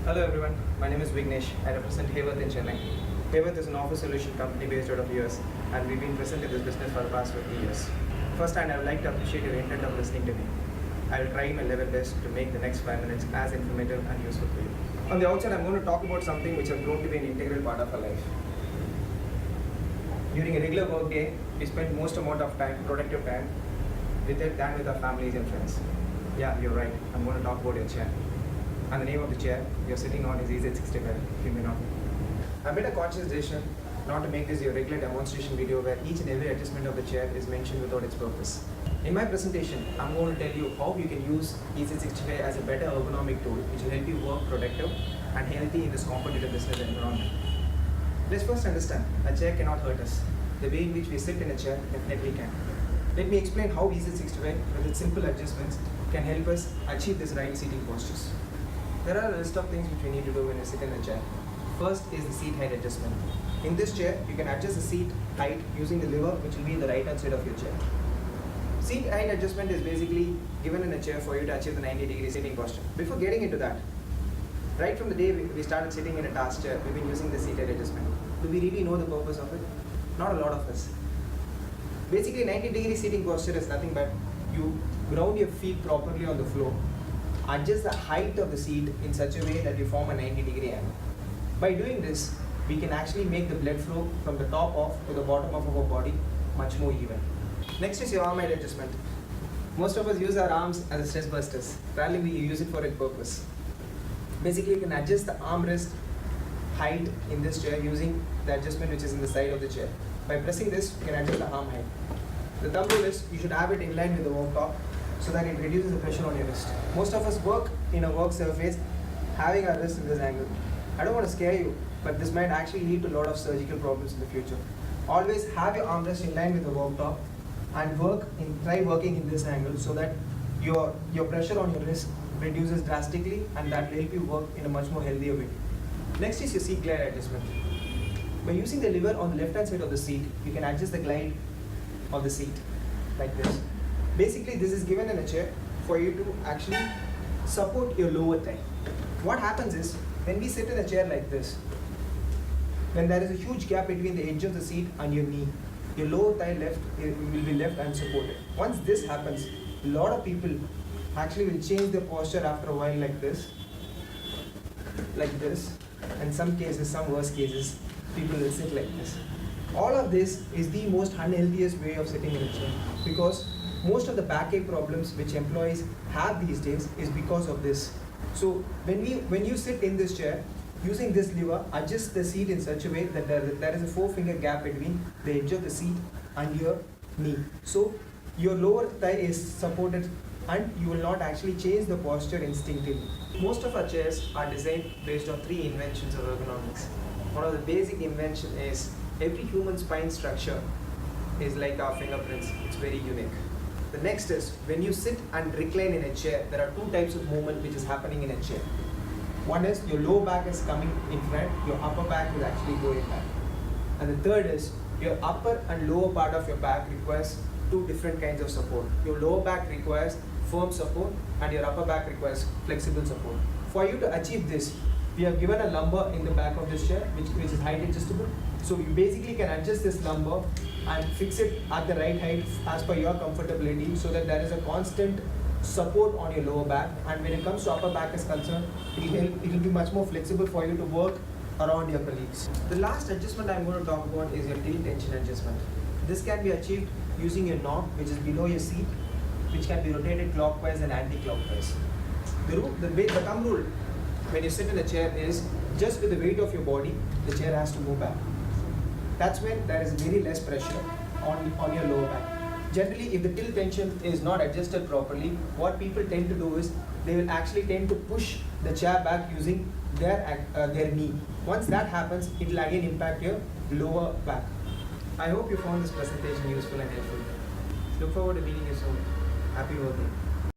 Hello everyone, my name is Vignesh. I represent Hayworth in Chennai. Hayworth is an office solution company based out of US and we've been present in this business for the past 50 years. First, I would like to appreciate your intent of listening to me. I will try my level best to make the next 5 minutes as informative and useful for you. On the outset, I'm going to talk about something which has grown to be an integral part of our life. During a regular work day, we spend most amount of time, productive time, with it than with our families and friends. Yeah, you're right. I'm going to talk about your chair. And the name of the chair you're sitting on is EZ65, if you may not know. I made a conscious decision not to make this your regular demonstration video where each and every adjustment of the chair is mentioned without its purpose. In my presentation, I'm going to tell you how you can use EZ65 as a better ergonomic tool which will help you work productive and healthy in this competitive business environment. Let's first understand, a chair cannot hurt us. The way in which we sit in a chair definitely can. Let me explain how EZ65 with its simple adjustments can help us achieve this right seating postures. There are a list of things which we need to do when you sit in a chair. First is the seat height adjustment. In this chair, you can adjust the seat height using the lever which will be in the right hand side of your chair. Seat height adjustment is basically given in a chair for you to achieve the 90-degree sitting posture. Before getting into that, right from the day we started sitting in a task chair, we've been using the seat height adjustment. Do we really know the purpose of it? Not a lot of us. Basically, 90-degree seating posture is nothing but you ground your feet properly on the floor, adjust the height of the seat in such a way that you form a 90-degree angle. By doing this, we can actually make the blood flow from the top off to the bottom of our body much more even. Next is your arm height adjustment. Most of us use our arms as stress busters. Rarely we use it for a purpose. Basically, you can adjust the armrest height in this chair using the adjustment which is in the side of the chair. By pressing this, you can adjust the arm height. The thumb rule is you should have it in line with the work top so that it reduces the pressure on your wrist. Most of us work in a work surface having our wrist in this angle. I don't want to scare you, but this might actually lead to a lot of surgical problems in the future. Always have your armrest in line with the work top and try working in this angle so that your pressure on your wrist reduces drastically and that will help you work in a much more healthier way. Next is your seat glide adjustment. By using the lever on the left hand side of the seat, you can adjust the glide of the seat like this. Basically, this is given in a chair for you to actually support your lower thigh. What happens is, when we sit in a chair like this, when there is a huge gap between the edge of the seat and your knee, your lower thigh will be left unsupported. Once this happens, a lot of people actually will change their posture after a while like this, and some cases, some worse cases, people will sit like this. All of this is the most unhealthiest way of sitting in a chair because most of the backache problems which employees have these days is because of this. So when you sit in this chair, using this lever, adjust the seat in such a way that there is a 4-finger gap between the edge of the seat and your knee. So your lower thigh is supported and you will not actually change the posture instinctively. Most of our chairs are designed based on 3 inventions of ergonomics. One of the basic invention is every human spine structure is like our fingerprints. It's very unique. The next is when you sit and recline in a chair, there are 2 types of movement which is happening in a chair. One is your lower back is coming in front, your upper back is actually going back. And the third is your upper and lower part of your back requires 2 different kinds of support. Your lower back requires firm support and your upper back requires flexible support. For you to achieve this, we have given a lumbar in the back of this chair which is height adjustable. So you basically can adjust this lumbar and fix it at the right height as per your comfortability so that there is a constant support on your lower back, and when it comes to upper back is concerned, it will be much more flexible for you to work around your colleagues. The last adjustment I'm going to talk about is your tilt tension adjustment. This can be achieved using your knob which is below your seat, which can be rotated clockwise and anti-clockwise. The thumb rule when you sit in a chair is just with the weight of your body, the chair has to move back. That's when there is very less pressure on your lower back. Generally, if the tilt tension is not adjusted properly, what people tend to do is they will actually tend to push the chair back using their knee. Once that happens, it will again impact your lower back. I hope you found this presentation useful and helpful. Look forward to meeting you soon. Happy working.